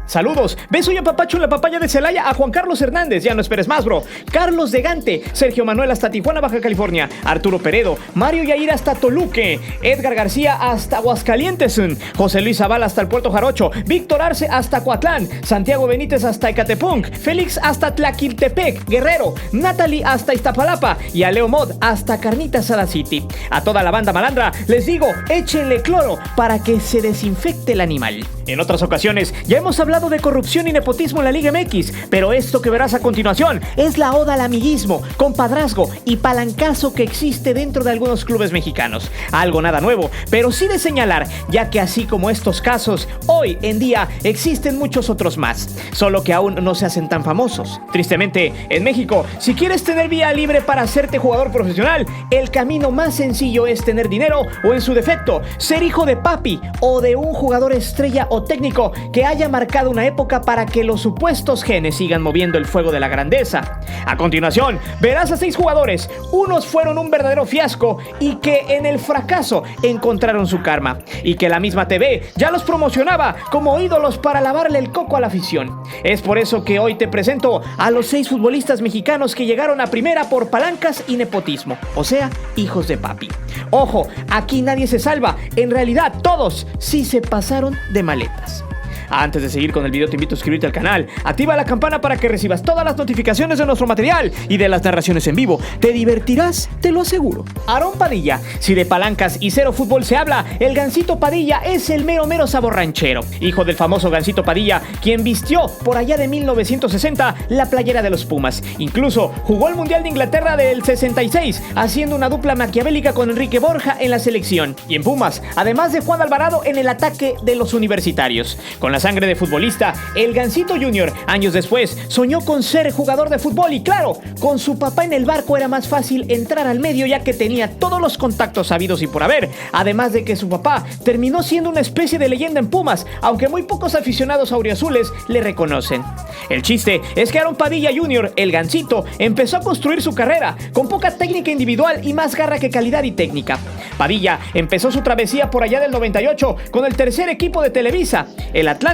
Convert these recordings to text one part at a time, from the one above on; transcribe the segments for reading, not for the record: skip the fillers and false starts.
Saludos, beso y apapacho en la papaya de Celaya a Juan Carlos Hernández, ya no esperes más, bro. Carlos de Gante, Sergio Manuel hasta Tijuana, Baja California. Arturo Peredo, Mario Yair hasta Toluque. Edgar García hasta Aguascalientes. José Luis Zavala hasta el Puerto Jarocho. Víctor Arce hasta Coatlán. Santiago Benítez hasta Ecatepunk. Félix hasta Tlaquiltepec, Guerrero. Natalie hasta Iztapalapa. Y a Leo Mod hasta Carnita Asada City. A toda la banda malandra les digo, échenle cloro para que se desinfecte el animal. En otras ocasiones ya hemos hablado de corrupción y nepotismo en la Liga MX, pero esto que verás a continuación es la oda al amiguismo, compadrazgo y palancazo que existe dentro de algunos clubes mexicanos. Algo nada nuevo, pero sí de señalar, ya que así como estos casos, hoy en día existen muchos otros más, solo que aún no se hacen tan famosos. Tristemente, en México, si quieres tener vía libre para hacerte jugador profesional, el camino más sencillo es tener dinero o, en su defecto, ser hijo de papi o de un jugador estrella o técnico que haya marcado una época para que los supuestos genes sigan moviendo el fuego de la grandeza. A continuación, verás a 6 jugadores. Unos fueron un verdadero fiasco y que en el fracaso encontraron su karma, y que la misma TV ya los promocionaba como ídolos para lavarle el coco a la afición. Es por eso que hoy te presento a los 6 futbolistas mexicanos que llegaron a primera por palancas y nepotismo, o sea, hijos de papi. Ojo, aquí nadie se salva. En realidad, todos sí se pasaron de maletas. Antes de seguir con el video, te invito a suscribirte al canal, activa la campana para que recibas todas las notificaciones de nuestro material y de las narraciones en vivo. Te divertirás, te lo aseguro. Aarón Padilla. Si de palancas y cero fútbol se habla, el Gansito Padilla es el mero sabor ranchero. Hijo del famoso Gansito Padilla, quien vistió por allá de 1960 la playera de los Pumas. Incluso jugó el Mundial de Inglaterra del 66, haciendo una dupla maquiavélica con Enrique Borja en la selección. Y en Pumas, además de Juan Alvarado en el ataque de los universitarios. Con la sangre de futbolista, el Gansito Jr. años después soñó con ser jugador de fútbol y claro, con su papá en el barco era más fácil entrar al medio ya que tenía todos los contactos habidos y por haber, además de que su papá terminó siendo una especie de leyenda en Pumas, aunque muy pocos aficionados auriazules le reconocen. El chiste es que Aarón Padilla Jr., el Gansito, empezó a construir su carrera con poca técnica individual y más garra que calidad y técnica. Padilla empezó su travesía por allá del 98 con el tercer equipo de Televisa, el Atlante,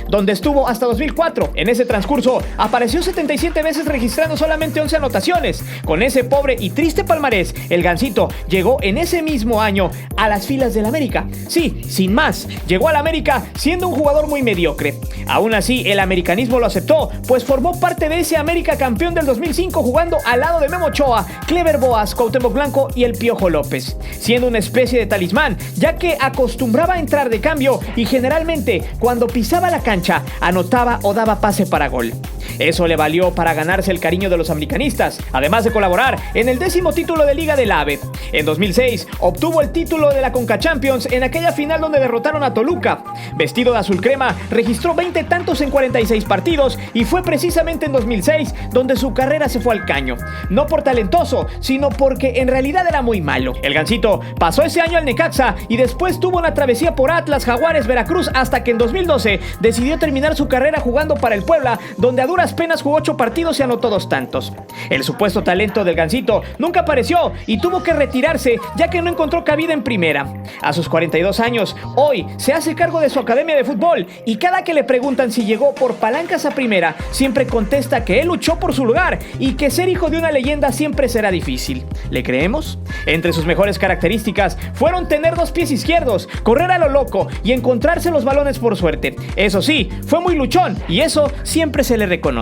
donde estuvo hasta 2004. En ese transcurso apareció 77 veces registrando solamente 11 anotaciones. Con ese pobre y triste palmarés, el Gansito llegó en ese mismo año a las filas del América. Sí, sin más, llegó al América siendo un jugador muy mediocre. Aún así, el americanismo lo aceptó, pues formó parte de ese América campeón del 2005 jugando al lado de Memo Ochoa, Clever Boas, Cuauhtémoc Blanco y el Piojo López, siendo una especie de talismán, ya que acostumbraba a entrar de cambio y generalmente cuando pisaba la cancha anotaba o daba pase para gol. Eso le valió para ganarse el cariño de los americanistas, además de colaborar en el 10º título de Liga del AVE. En 2006 obtuvo el título de la Conca Champions en aquella final donde derrotaron a Toluca. Vestido de azul crema, registró 20 tantos en 46 partidos y fue precisamente en 2006 donde su carrera se fue al caño. No por talentoso, sino porque en realidad era muy malo. El Gansito pasó ese año al Necaxa y después tuvo una travesía por Atlas, Jaguares, Veracruz, hasta que en 2012 decidió terminar su carrera jugando para el Puebla, donde a duras penas jugó 8 partidos y anotó 2 tantos. El supuesto talento del Gansito nunca apareció y tuvo que retirarse ya que no encontró cabida en primera. A sus 42 años, hoy se hace cargo de su academia de fútbol y cada que le preguntan si llegó por palancas a primera, siempre contesta que él luchó por su lugar y que ser hijo de una leyenda siempre será difícil. ¿Le creemos? Entre sus mejores características fueron tener 2 pies izquierdos, correr a lo loco y encontrarse los balones por suerte. Eso sí, fue muy luchón y eso siempre se le reconoce.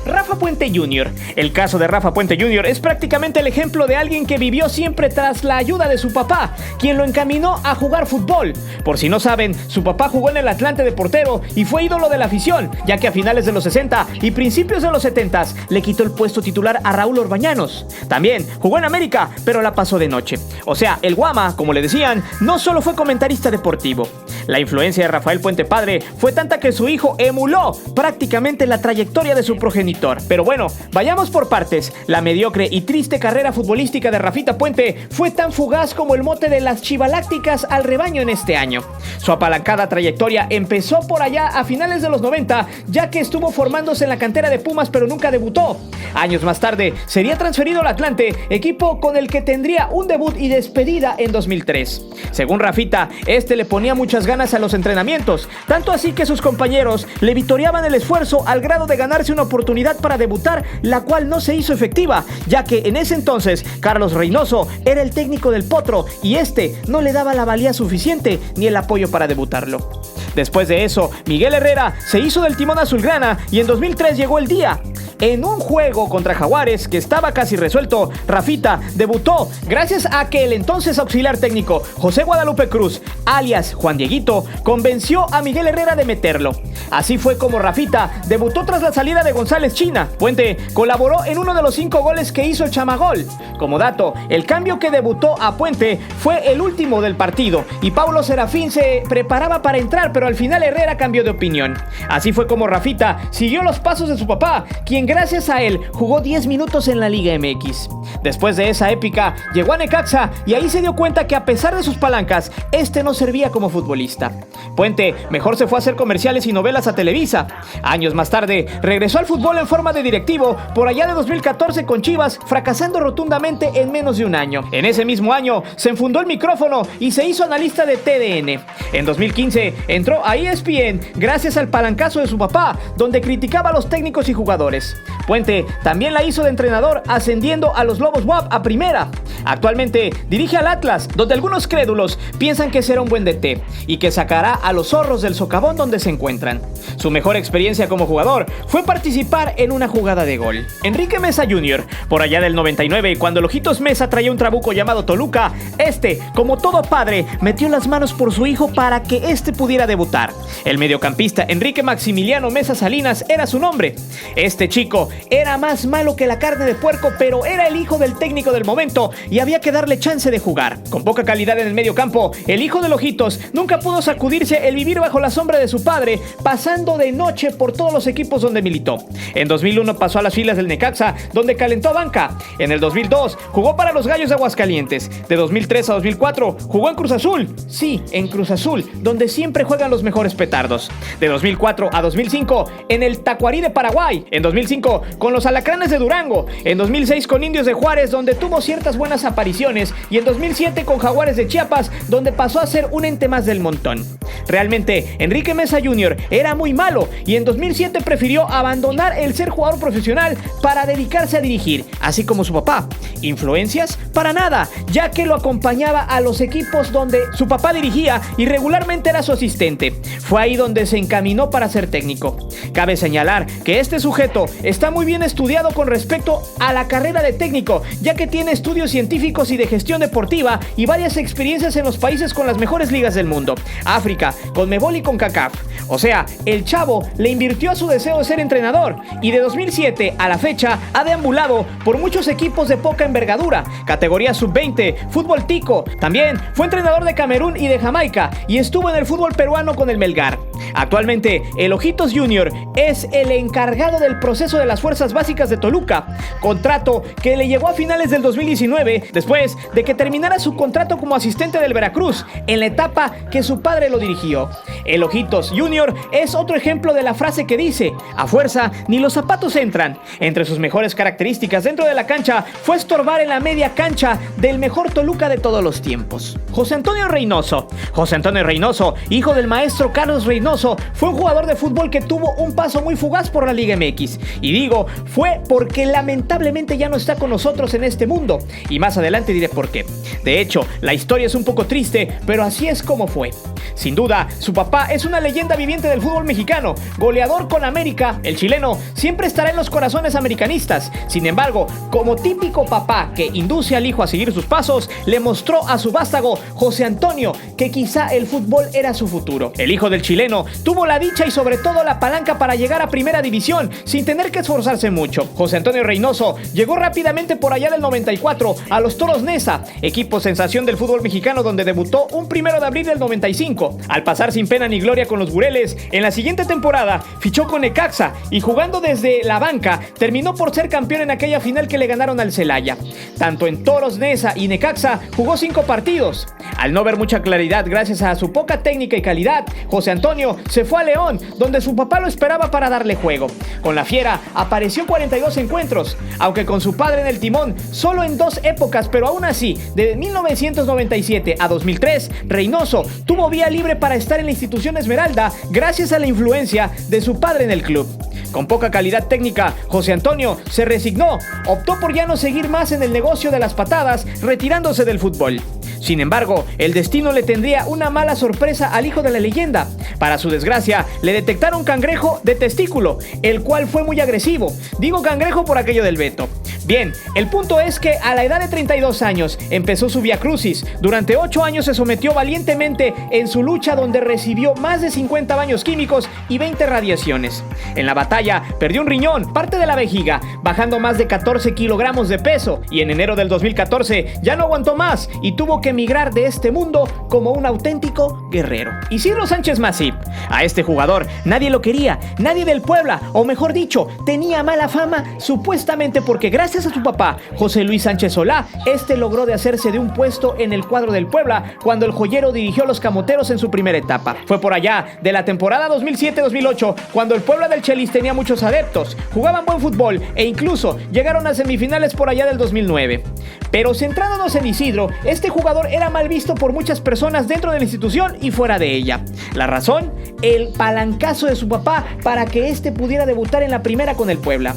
Rafa Puente Jr. El caso de Rafa Puente Jr. es prácticamente el ejemplo de alguien que vivió siempre tras la ayuda de su papá, quien lo encaminó a jugar fútbol. Por si no saben, su papá jugó en el Atlante de portero y fue ídolo de la afición, ya que a finales de los 60 y principios de los 70 le quitó el puesto titular a Raúl Orbañanos. También jugó en América, pero la pasó de noche. O sea, el Guama, como le decían, no solo fue comentarista deportivo. La influencia de Rafael Puente padre fue tanta que su hijo emuló prácticamente la trayectoria de su progenitor. Pero bueno, vayamos por partes. La mediocre y triste carrera futbolística de Rafita Puente fue tan fugaz como el mote de las chivalácticas al rebaño en este año. Su apalancada trayectoria empezó por allá a finales de los 90, ya que estuvo formándose en la cantera de Pumas pero nunca debutó. Años más tarde sería transferido al Atlante, equipo con el que tendría un debut y despedida en 2003. Según Rafita, este le ponía muchas ganas ganas a los entrenamientos, tanto así que sus compañeros le vitoreaban el esfuerzo al grado de ganarse una oportunidad para debutar, la cual no se hizo efectiva, ya que en ese entonces Carlos Reynoso era el técnico del Potro y este no le daba la valía suficiente ni el apoyo para debutarlo. Después de eso, Miguel Herrera se hizo del timón azulgrana y en 2003 llegó el día. En un juego contra Jaguares que estaba casi resuelto, Rafita debutó gracias a que el entonces auxiliar técnico José Guadalupe Cruz, alias Juan Dieguito, convenció a Miguel Herrera de meterlo. Así fue como Rafita debutó tras la salida de González China. Puente colaboró en uno de los 5 goles que hizo el Chamagol. Como dato, el cambio que debutó a Puente fue el último del partido y Paulo Serafín se preparaba para entrar, pero al final Herrera cambió de opinión. Así fue como Rafita siguió los pasos de su papá, quien gracias a él jugó 10 minutos en la Liga MX. Después de esa épica, llegó a Necaxa y ahí se dio cuenta que a pesar de sus palancas, este no servía como futbolista. Puente mejor se fue a hacer comerciales y novelas a Televisa. Años más tarde, regresó al fútbol en forma de directivo por allá de 2014 con Chivas, fracasando rotundamente en menos de un año. En ese mismo año, se enfundó el micrófono y se hizo analista de TDN. En 2015, entró a ESPN gracias al palancazo de su papá, donde criticaba a los técnicos y jugadores. Puente también la hizo de entrenador, ascendiendo a los Lobos WAP a primera. Actualmente dirige al Atlas, donde algunos crédulos piensan que será un buen DT y que sacará a los zorros del socavón donde se encuentran. Su mejor experiencia como jugador fue participar en una jugada de gol. Enrique Mesa Jr., por allá del 99, cuando el Ojitos Mesa traía un trabuco llamado Toluca, como todo padre, metió las manos por su hijo para que pudiera debutar. El mediocampista Enrique Maximiliano Mesa Salinas era su nombre. Este chico era más malo que la carne de puerco, pero era el hijo del técnico del momento y había que darle chance de jugar. Con poca calidad en el medio campo, el hijo de Ojitos nunca pudo sacudirse el vivir bajo la sombra de su padre, pasando de noche por todos los equipos donde militó. En 2001 pasó a las filas del Necaxa, donde calentó banca. En el 2002 jugó para los Gallos de Aguascalientes. De 2003 a 2004 jugó en Cruz Azul. Sí, en Cruz Azul, donde siempre juegan los mejores petardos. De 2004 a 2005 en el Tacuarí de Paraguay. En 2005 con los Alacranes de Durango. En 2006 con Indios de Juárez, donde tuvo ciertas buenas apariciones. Y en 2007 con Jaguares de Chiapas, donde pasó a ser un ente más del montón. Realmente, Enrique Mesa Jr. era muy malo y en 2007 prefirió abandonar el ser jugador profesional para dedicarse a dirigir, así como su papá. ¿Influencias? Para nada, ya que lo acompañaba a los equipos donde su papá dirigía y regularmente era su asistente. Fue ahí donde se encaminó para ser técnico. Cabe señalar que este sujeto está muy bien estudiado con respecto a la carrera de técnico, ya que tiene estudios científicos y de gestión deportiva y varias experiencias en los países con las mejores ligas del mundo, África, CONMEBOL y CONCACAF. O sea, el chavo le invirtió a su deseo de ser entrenador y de 2007 a la fecha ha deambulado por muchos equipos de poca envergadura, categoría sub-20, fútbol tico. También fue entrenador de Camerún y de Jamaica y estuvo en el fútbol peruano con el Melgar. Actualmente, el Ojitos Jr. es el encargado del proceso de las fuerzas básicas de Toluca, contrato que le llegó a finales del 2019 después de que terminara su contrato como asistente del Veracruz en la etapa que su padre lo dirigió. El Ojitos Jr. es otro ejemplo de la frase que dice: a fuerza ni los zapatos entran. Entre sus mejores características dentro de la cancha fue estorbar en la media cancha del mejor Toluca de todos los tiempos. José Antonio Reynoso. José Antonio Reynoso, hijo del maestro Carlos Reynoso, fue un jugador de fútbol que tuvo un paso muy fugaz por la Liga MX. Y digo, fue porque lamentablemente ya no está con nosotros en este mundo. Y más adelante diré por qué. De hecho, la historia es un poco triste, pero así es como fue. Sin duda, su papá es una leyenda viviente del fútbol mexicano, goleador con América. El chileno siempre estará en los corazones americanistas. Sin embargo, como típico papá que induce al hijo a seguir sus pasos, le mostró a su vástago, José Antonio, que quizá el fútbol era su futuro. El hijo del chileno tuvo la dicha y sobre todo la palanca para llegar a primera división sin tener que esforzarse mucho. José Antonio Reynoso llegó rápidamente por allá del 94 a los Toros Neza, equipo sensación del fútbol mexicano, donde debutó un 1 de abril del 95. Al pasar sin pena ni gloria con los Bureles, en la siguiente temporada fichó con Necaxa y jugando desde la banca terminó por ser campeón en aquella final que le ganaron al Celaya. Tanto en Toros Neza y Necaxa jugó 5 partidos. Al no ver mucha claridad gracias a su poca técnica y calidad, José Antonio se fue a León, donde su papá lo esperaba para darle juego. Con la Fiera apareció 42 encuentros, aunque con su padre en el timón solo en 2 épocas, pero aún así, de 1997 a 2003, Reynoso tuvo vía vía libre para estar en la institución Esmeralda gracias a la influencia de su padre en el club. Con poca calidad técnica, José Antonio se resignó, optó por ya no seguir más en el negocio de las patadas, retirándose del fútbol. Sin embargo, el destino le tendría una mala sorpresa al hijo de la leyenda. Para su desgracia, le detectaron cangrejo de testículo, el cual fue muy agresivo. Digo cangrejo por aquello del veto. Bien, el punto es que a la edad de 32 años empezó su viacrucis. Durante 8 años se sometió valientemente en su lucha, donde recibió más de 50 baños químicos y 20 radiaciones. En la batalla perdió un riñón, parte de la vejiga, bajando más de 14 kilogramos de peso, y en enero del 2014 ya no aguantó más y tuvo que emigrar de este mundo como un auténtico guerrero. Isidro Sánchez Masip. A este jugador nadie lo quería, nadie del Puebla, o mejor dicho, tenía mala fama, supuestamente porque gracias a su papá, José Luis Sánchez Solá, este logró de hacerse de un puesto en el cuadro del Puebla cuando el joyero dirigió a los Camoteros en su primera etapa. Fue por allá de la temporada 2007-2008 cuando el Puebla del Chelis tenía muchos adeptos, jugaban buen fútbol e incluso llegaron a semifinales por allá del 2009. Pero centrándonos en Isidro, este jugador era mal visto por muchas personas dentro de la institución y fuera de ella. La razón, el palancazo de su papá para que este pudiera debutar en la primera con el Puebla.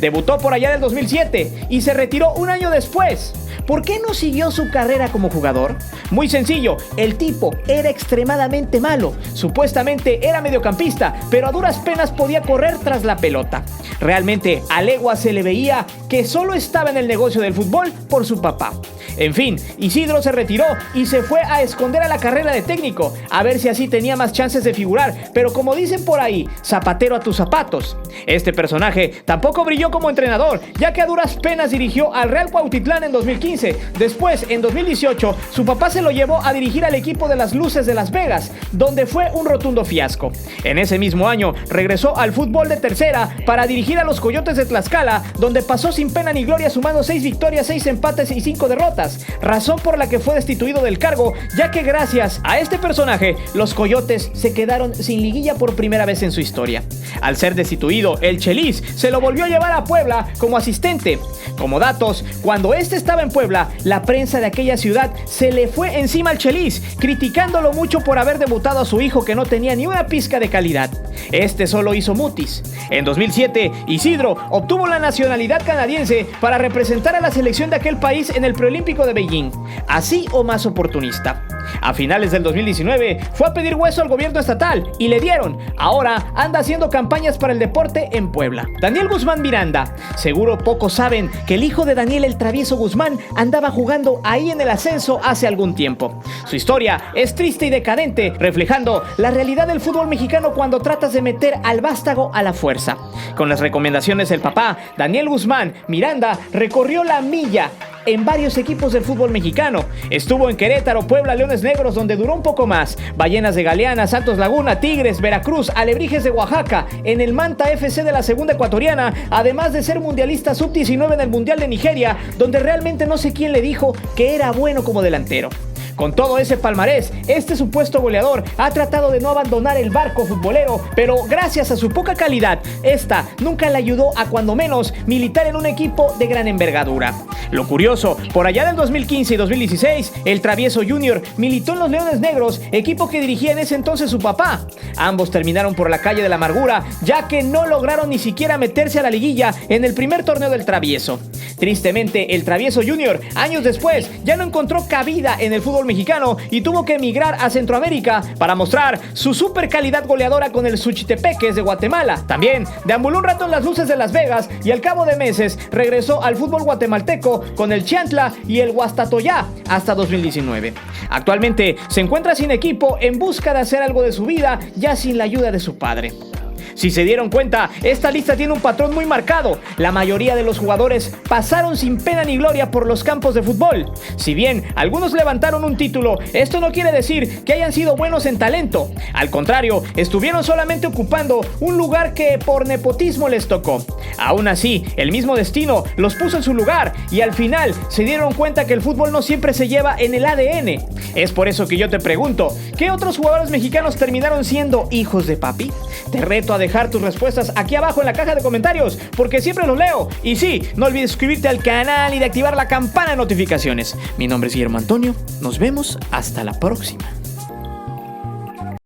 Debutó por allá del 2007 y se retiró un año después. ¿Por qué no siguió su carrera como jugador? Muy sencillo, el tipo era extremadamente malo. Supuestamente era mediocampista, pero a duras penas podía correr tras la pelota. Realmente a leguas se le veía que solo estaba en el negocio del fútbol por su papá. En fin, Isidro se retiró y se fue a esconder a la carrera de técnico, a ver si así tenía más chances de figurar, pero como dicen por ahí, zapatero a tus zapatos. Este personaje tampoco brilló como entrenador, ya que a duras penas dirigió al Real Cuautitlán en 2015. Después, en 2018, su papá se lo llevó a dirigir al equipo de las Luces de Las Vegas, donde fue un rotundo fiasco. En ese mismo año, regresó al fútbol de tercera para dirigir a los Coyotes de Tlaxcala, donde pasó sin pena ni gloria, sumando 6 victorias, 6 empates y 5 derrotas. Razón por la que fue destituido del cargo, ya que gracias a este personaje, los Coyotes se quedaron sin liguilla por primera vez en su historia. Al ser destituido, el Chelis se lo volvió a llevar a Puebla como asistente. Como datos, cuando este estaba en Puebla, la prensa de aquella ciudad se le fue encima al Chelis, criticándolo mucho por haber debutado a su hijo que no tenía ni una pizca de calidad. Este solo hizo mutis. En 2007, Isidro obtuvo la nacionalidad canadiense para representar a la selección de aquel país en el preolímpico de Beijing. Así o más oportunista. A finales del 2019 fue a pedir hueso al gobierno estatal y le dieron. Ahora anda haciendo campañas para el deporte en Puebla. Daniel Guzmán Miranda. Seguro pocos saben que el hijo de Daniel el Travieso Guzmán andaba jugando ahí en el ascenso hace algún tiempo. Su historia es triste y decadente, reflejando la realidad del fútbol mexicano cuando tratas de meter al vástago a la fuerza. Con las recomendaciones del papá, Daniel Guzmán Miranda recorrió la milla en varios equipos del fútbol mexicano. Estuvo en Querétaro, Puebla, Leones Negros, donde duró un poco más, Ballenas de Galeana, Santos Laguna, Tigres, Veracruz, Alebrijes de Oaxaca, en el Manta FC de la segunda ecuatoriana, además de ser mundialista sub-19 en el Mundial de Nigeria, donde realmente no sé quién le dijo que era bueno como delantero. Con todo ese palmarés, este supuesto goleador ha tratado de no abandonar el barco futbolero, pero gracias a su poca calidad, esta nunca le ayudó a cuando menos militar en un equipo de gran envergadura. Lo curioso, por allá del 2015 y 2016, el Travieso Junior militó en los Leones Negros, equipo que dirigía en ese entonces su papá. Ambos terminaron por la calle de la amargura, ya que no lograron ni siquiera meterse a la liguilla en el primer torneo del Travieso. Tristemente, el Travieso Junior, años después, ya no encontró cabida en el fútbol mexicano y tuvo que emigrar a Centroamérica para mostrar su super calidad goleadora con el Suchitepeques de Guatemala. También deambuló un rato en las Luces de Las Vegas y al cabo de meses regresó al fútbol guatemalteco con el Chiantla y el Guastatoyá hasta 2019. Actualmente se encuentra sin equipo en busca de hacer algo de su vida, ya sin la ayuda de su padre. Si se dieron cuenta, esta lista tiene un patrón muy marcado. La mayoría de los jugadores pasaron sin pena ni gloria por los campos de fútbol. Si bien algunos levantaron un título, esto no quiere decir que hayan sido buenos en talento. Al contrario, estuvieron solamente ocupando un lugar que por nepotismo les tocó. Aún así, el mismo destino los puso en su lugar y al final se dieron cuenta que el fútbol no siempre se lleva en el ADN. Es por eso que yo te pregunto, ¿qué otros jugadores mexicanos terminaron siendo hijos de papi? Te reto a dejar tus respuestas aquí abajo en la caja de comentarios, porque siempre los leo. Y sí, no olvides suscribirte al canal y de activar la campana de notificaciones. Mi nombre es Guillermo Antonio. Nos vemos hasta la próxima.